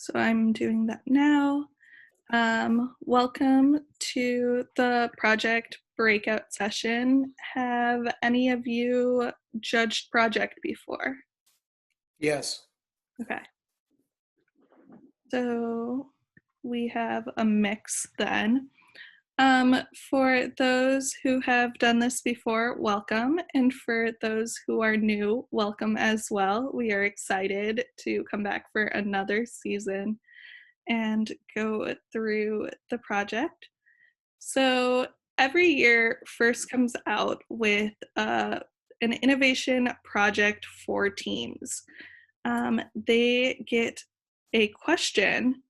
So I'm doing that now. Welcome to the project breakout session. Have any of you judged project before? Yes. Okay. So we have a mix then. For those who have done this before, welcome. And for those who are new, welcome as well. We are excited to come back for another season and go through the project. So every year, FIRST comes out with an innovation project for teams. They get a question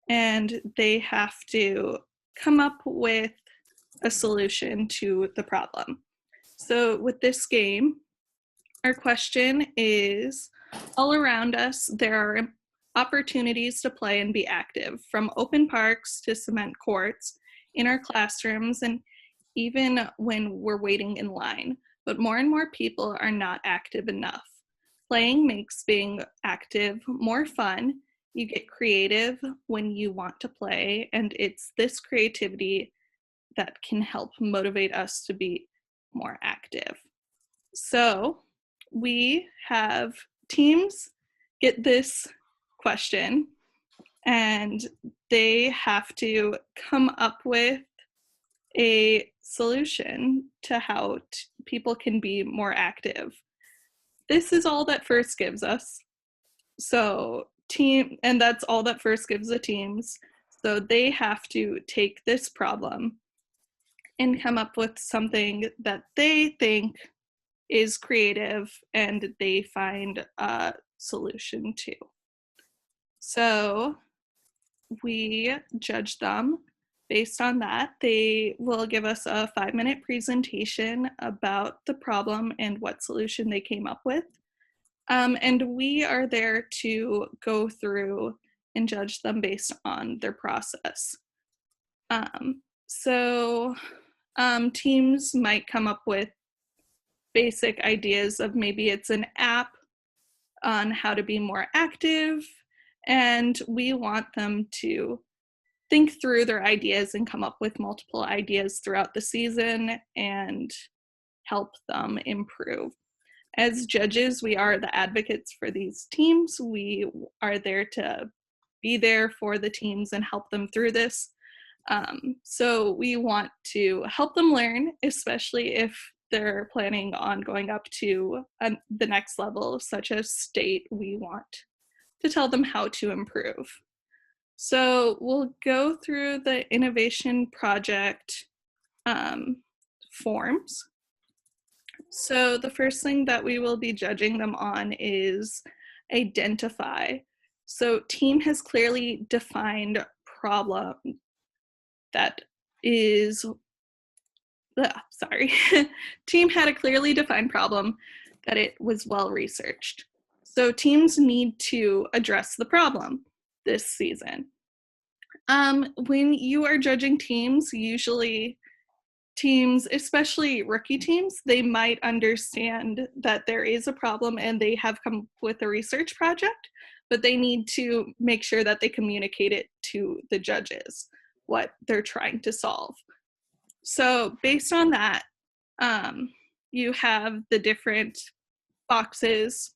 and they have to come up with a solution to the problem. So with this game, our question is, all around us, there are opportunities to play and be active, from open parks to cement courts, in our classrooms, and even when we're waiting in line. But more and more people are not active enough. Playing makes being active more fun. You get creative when you want to play, and it's this creativity that can help motivate us to be more active. So we have teams get this question and they have to come up with a solution to how people can be more active. This is all that FIRST gives us. So and that's all that FIRST gives the teams. So they have to take this problem and come up with something that they think is creative and they find a solution to. So we judge them based on that. They will give us a 5-minute presentation about the problem and what solution they came up with. And we are there to go through and judge them based on their process. Teams might come up with basic ideas of maybe it's an app on how to be more active, and we want them to think through their ideas and come up with multiple ideas throughout the season and help them improve. As judges, we are the advocates for these teams. We are there to be there for the teams and help them through this. So we want to help them learn, especially if they're planning on going up to the next level, such as state. We want to tell them how to improve. So we'll go through the innovation project forms. So the first thing that we will be judging them on is identify. So team has clearly defined problem that is, team had a clearly defined problem that it was well researched. So teams need to address the problem this season. When you are judging teams, usually teams, especially rookie teams, they might understand that there is a problem and they have come up with a research project, but they need to make sure that they communicate it to the judges, what they're trying to solve. So based on that, you have the different boxes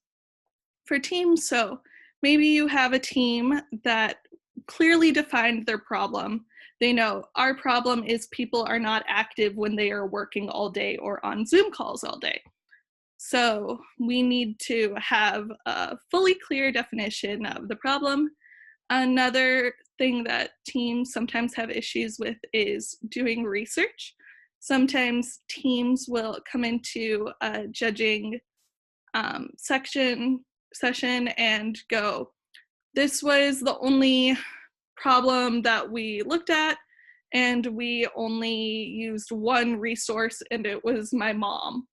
for teams. So maybe you have a team that clearly defined their problem. They know our problem is people are not active when they are working all day or on Zoom calls all day. So we need to have a fully clear definition of the problem. Another thing that teams sometimes have issues with is doing research. Sometimes teams will come into a judging session and go, this was the only problem that we looked at and we only used one resource and it was my mom.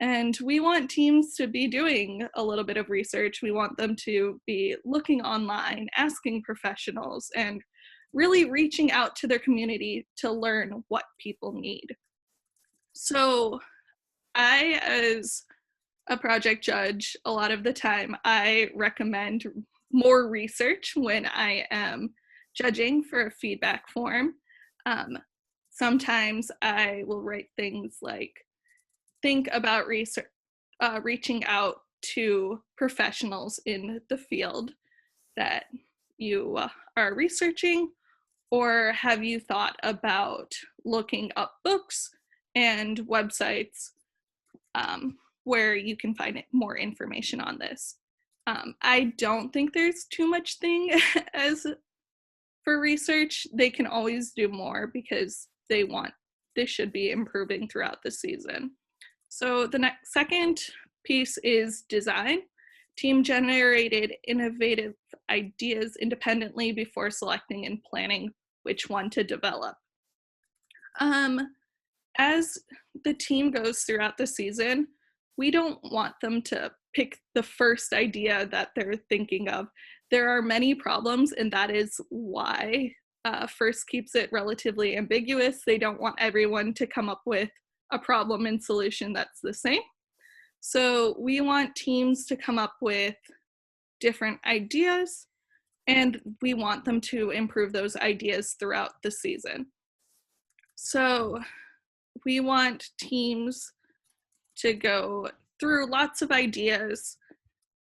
And we want teams to be doing a little bit of research. We want them to be looking online, asking professionals, and really reaching out to their community to learn what people need. So I, as a project judge, a lot of the time I recommend more research when I am judging for a feedback form. Sometimes I will write things like, think about reaching out to professionals in the field that you are researching, or have you thought about looking up books and websites where you can find more information on this? I don't think there's too much thing as for research. They can always do more because they should be improving throughout the season. So the second piece is design. Team generated innovative ideas independently before selecting and planning which one to develop. As the team goes throughout the season, we don't want them to pick the first idea that they're thinking of. There are many problems, and that is why first keeps it relatively ambiguous. They don't want everyone to come up with a problem and solution that's the same. So we want teams to come up with different ideas, and we want them to improve those ideas throughout the season. So we want teams to go through lots of ideas,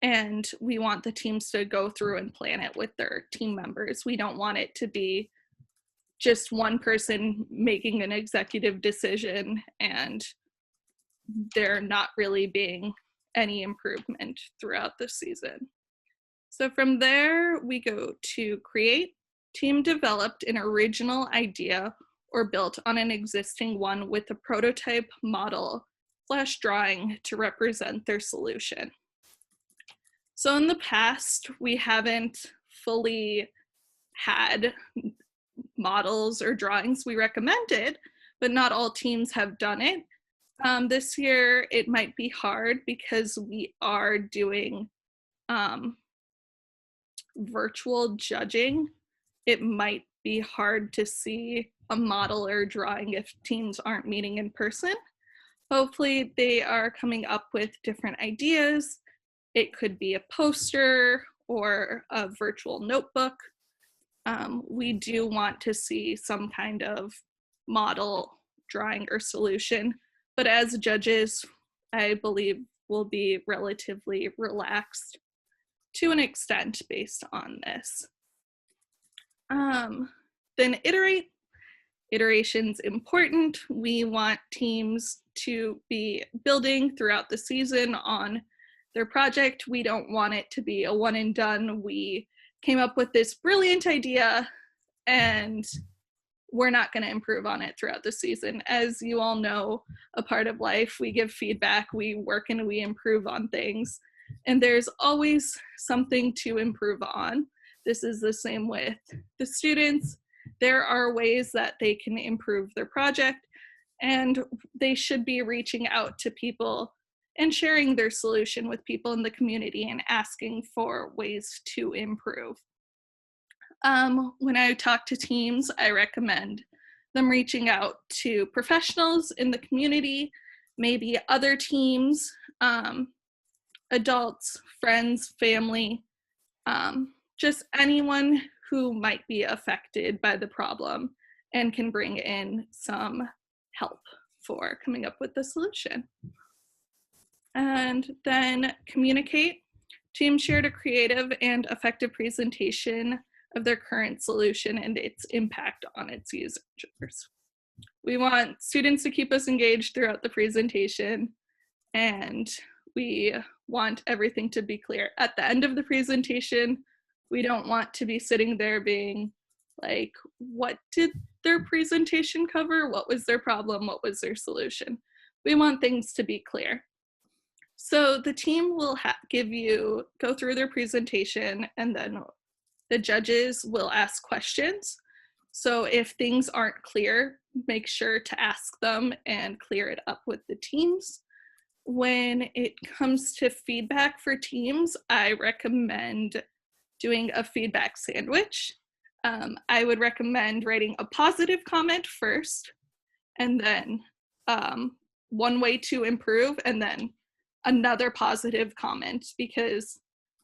and we want the teams to go through and plan it with their team members. We don't want it to be just one person making an executive decision and there not really being any improvement throughout the season. So from there, we go to create. Team developed an original idea or built on an existing one with a prototype model / drawing to represent their solution. So in the past, we haven't fully had models or drawings we recommended, but not all teams have done it. This year, it might be hard because we are doing virtual judging. It might be hard to see a model or drawing if teams aren't meeting in person. Hopefully they are coming up with different ideas. It could be a poster or a virtual notebook. We do want to see some kind of model, drawing, or solution, but as judges, I believe we'll be relatively relaxed to an extent based on this. Then iterate. Iteration's important. We want teams to be building throughout the season on their project. We don't want it to be a one and done. We came up with this brilliant idea and we're not going to improve on it throughout the season. As you all know, a part of life, we give feedback, we work and we improve on things, and there's always something to improve on. This is the same with the students. There are ways that they can improve their project, and they should be reaching out to people and sharing their solution with people in the community and asking for ways to improve. When I talk to teams, I recommend them reaching out to professionals in the community, maybe other teams, adults, friends, family, just anyone who might be affected by the problem and can bring in some help for coming up with the solution. And then communicate. Teams shared a creative and effective presentation of their current solution and its impact on its users. We want students to keep us engaged throughout the presentation, and we want everything to be clear. At the end of the presentation, we don't want to be sitting there being like, what did their presentation cover? What was their problem? What was their solution? We want things to be clear. So the team will go through their presentation, and then the judges will ask questions. So if things aren't clear, make sure to ask them and clear it up with the teams. When it comes to feedback for teams, I recommend doing a feedback sandwich. I would recommend writing a positive comment first, and then one way to improve, and then another positive comment, because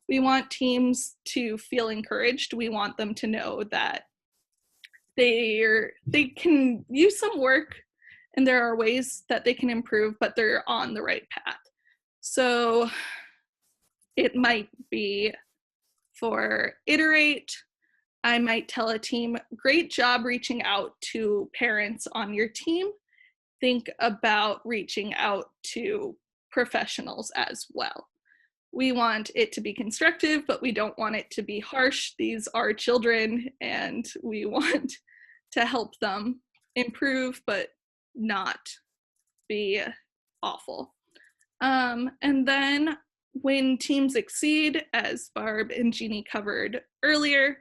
We want teams to feel encouraged. We want them to know that they can use some work and there are ways that they can improve, but they're on the right path. So it might be for iterate, I might tell a team, great job reaching out to parents on your team. Think about reaching out to professionals as well. We want it to be constructive, but we don't want it to be harsh. These are children and we want to help them improve, but not be awful. And then when teams exceed, as Barb and Jeannie covered earlier,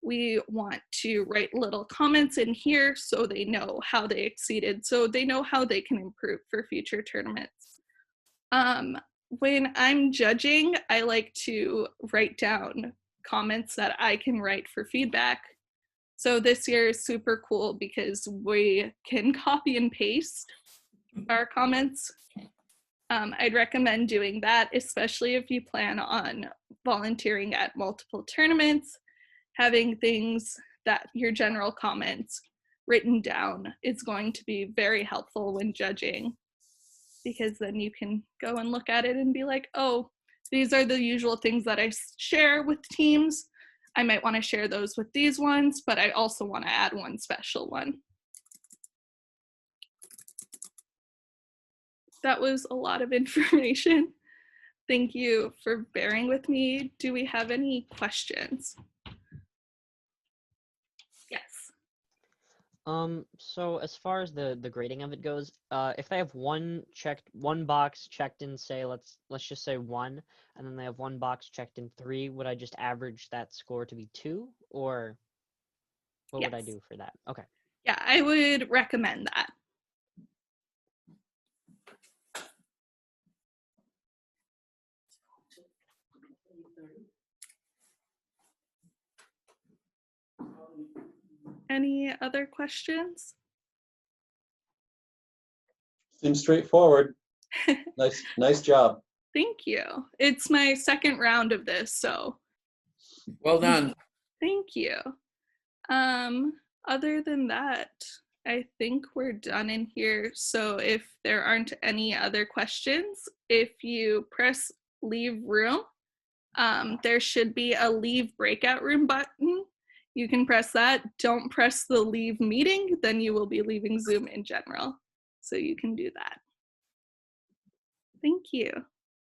we want to write little comments in here so they know how they exceeded, so they know how they can improve for future tournaments. When I'm judging, I like to write down comments that I can write for feedback. So this year is super cool because we can copy and paste our comments. I'd recommend doing that, especially if you plan on volunteering at multiple tournaments. Having things that your general comments written down is going to be very helpful when judging, because then you can go and look at it and be like, oh, these are the usual things that I share with teams. I might want to share those with these ones, but I also want to add one special one. That was a lot of information. Thank you for bearing with me. Do we have any questions? Yes. So as far as the grading of it goes, if they have one box checked in, say, let's just say 1, and then they have one box checked in 3, would I just average that score to be 2, or what would I do for that? Okay. Yeah, I would recommend that. Any other questions? Seems straightforward. Nice job. Thank you. It's my second round of this, so. Well done. Thank you. Other than that, I think we're done in here. So if there aren't any other questions, if you press leave room, there should be a leave breakout room button. You can press that. Don't press the leave meeting, then you will be leaving Zoom in general. So you can do that. Thank you.